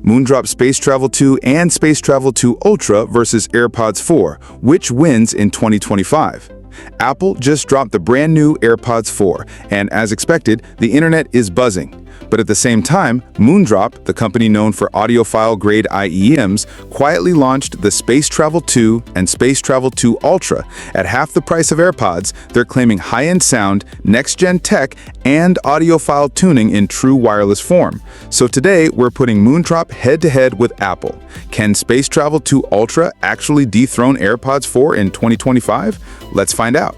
Moondrop Space Travel 2 and Space Travel 2 Ultra versus AirPods 4. Which wins in 2025? Apple just dropped the brand new AirPods 4, and as expected, the internet is buzzing. But at the same time, Moondrop, the company known for audiophile-grade IEMs, quietly launched the Space Travel 2 and Space Travel 2 Ultra. At half the price of AirPods, they're claiming high-end sound, next-gen tech, and audiophile tuning in true wireless form. So today, we're putting Moondrop head-to-head with Apple. Can Space Travel 2 Ultra actually dethrone AirPods 4 in 2025? Let's find out.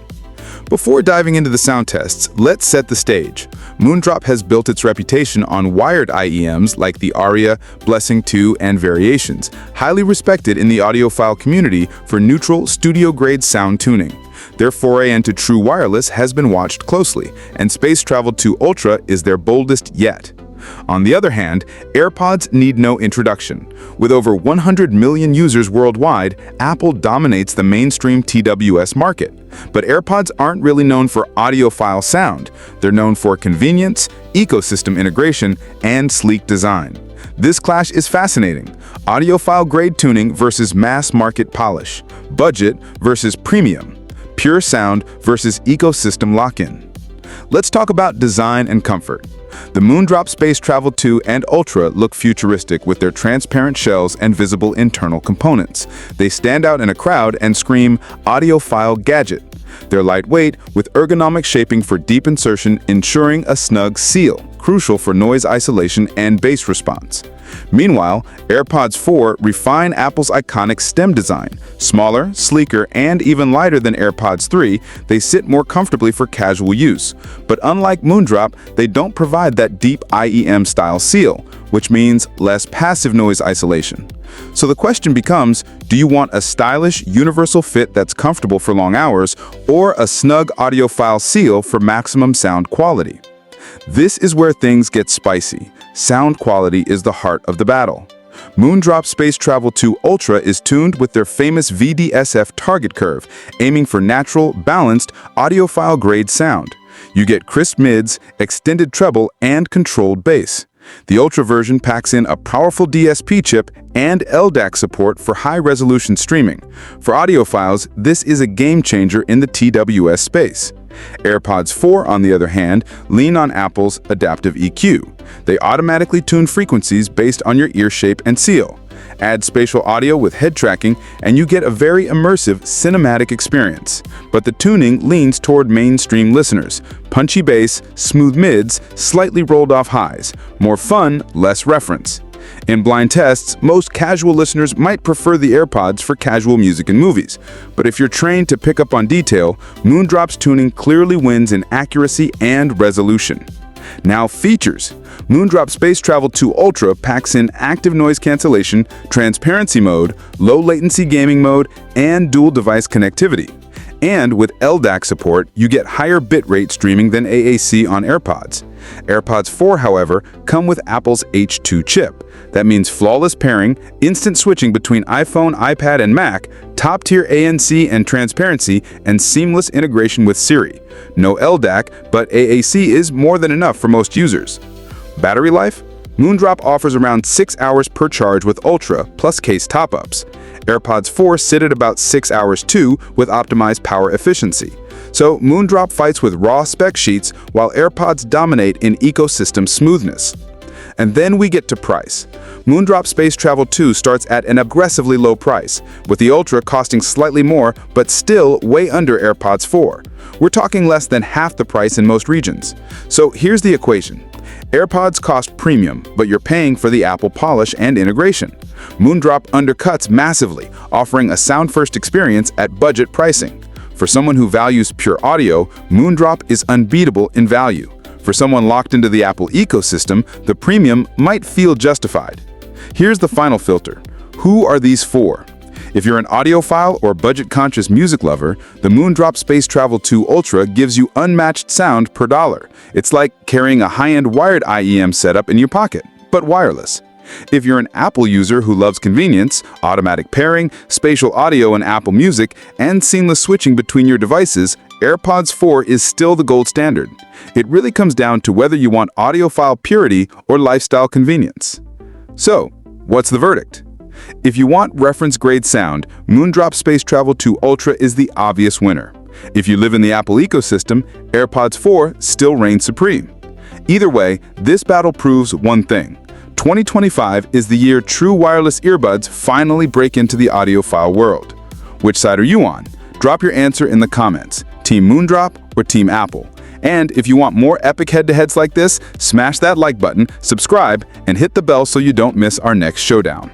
Before diving into the sound tests, let's set the stage. Moondrop has built its reputation on wired IEMs like the Aria, Blessing 2, and Variations, highly respected in the audiophile community for neutral, studio-grade sound tuning. Their foray into true wireless has been watched closely, and Space Travel 2 Ultra is their boldest yet. On the other hand, AirPods need no introduction. With over 100 million users worldwide, Apple dominates the mainstream TWS market. But AirPods aren't really known for audiophile sound. They're known for convenience, ecosystem integration, and sleek design. This clash is fascinating. Audiophile-grade tuning versus mass-market polish. Budget versus premium. Pure sound versus ecosystem lock-in. Let's talk about design and comfort. The Moondrop Space Travel 2 and Ultra look futuristic with their transparent shells and visible internal components. They stand out in a crowd and scream, audiophile gadget. They're lightweight, with ergonomic shaping for deep insertion, ensuring a snug seal, crucial for noise isolation and bass response. Meanwhile, AirPods 4 refine Apple's iconic stem design. Smaller, sleeker, and even lighter than AirPods 3, they sit more comfortably for casual use. But unlike Moondrop, they don't provide that deep IEM-style seal, which means less passive noise isolation. So the question becomes, do you want a stylish, universal fit that's comfortable for long hours, or a snug audiophile seal for maximum sound quality? This is where things get spicy. Sound quality is the heart of the battle. Moondrop Space Travel 2 Ultra is tuned with their famous VDSF target curve, aiming for natural, balanced, audiophile-grade sound. You get crisp mids, extended treble, and controlled bass. The Ultra version packs in a powerful DSP chip and LDAC support for high-resolution streaming. For audiophiles, this is a game-changer in the TWS space. AirPods 4, on the other hand, lean on Apple's adaptive EQ. They automatically tune frequencies based on your ear shape and seal. Add spatial audio with head tracking, and you get a very immersive, cinematic experience. But the tuning leans toward mainstream listeners. Punchy bass, smooth mids, slightly rolled-off highs. More fun, less reference. In blind tests, most casual listeners might prefer the AirPods for casual music and movies. But if you're trained to pick up on detail, Moondrop's tuning clearly wins in accuracy and resolution. Now features. Moondrop Space Travel 2 Ultra packs in active noise cancellation, transparency mode, low latency gaming mode, and dual device connectivity. And with LDAC support, you get higher bitrate streaming than AAC on AirPods. AirPods 4, however, come with Apple's H2 chip. That means flawless pairing, instant switching between iPhone, iPad, and Mac, top-tier ANC and transparency, and seamless integration with Siri. No LDAC, but AAC is more than enough for most users. Battery life? Moondrop offers around 6 hours per charge with Ultra, plus case top-ups. AirPods 4 sit at about 6 hours too, with optimized power efficiency. So Moondrop fights with raw spec sheets, while AirPods dominate in ecosystem smoothness. And then we get to price. Moondrop Space Travel 2 starts at an aggressively low price, with the Ultra costing slightly more, but still way under AirPods 4. We're talking less than half the price in most regions. So here's the equation. AirPods cost premium, but you're paying for the Apple polish and integration. Moondrop undercuts massively, offering a sound-first experience at budget pricing. For someone who values pure audio, Moondrop is unbeatable in value. For someone locked into the Apple ecosystem, the premium might feel justified. Here's the final filter. Who are these for? If you're an audiophile or budget-conscious music lover, the Moondrop Space Travel 2 Ultra gives you unmatched sound per dollar. It's like carrying a high-end wired IEM setup in your pocket, but wireless. If you're an Apple user who loves convenience, automatic pairing, spatial audio in Apple Music, and seamless switching between your devices, AirPods 4 is still the gold standard. It really comes down to whether you want audiophile purity or lifestyle convenience. So, What's the verdict? If you want reference-grade sound, Moondrop Space Travel 2 Ultra is the obvious winner. If you live in the Apple ecosystem, AirPods 4 still reigns supreme. Either way, this battle proves one thing. 2025 is the year true wireless earbuds finally break into the audiophile world. Which side are you on? Drop your answer in the comments. Team Moondrop or Team Apple? And if you want more epic head-to-heads like this, smash that like button, subscribe, and hit the bell so you don't miss our next showdown.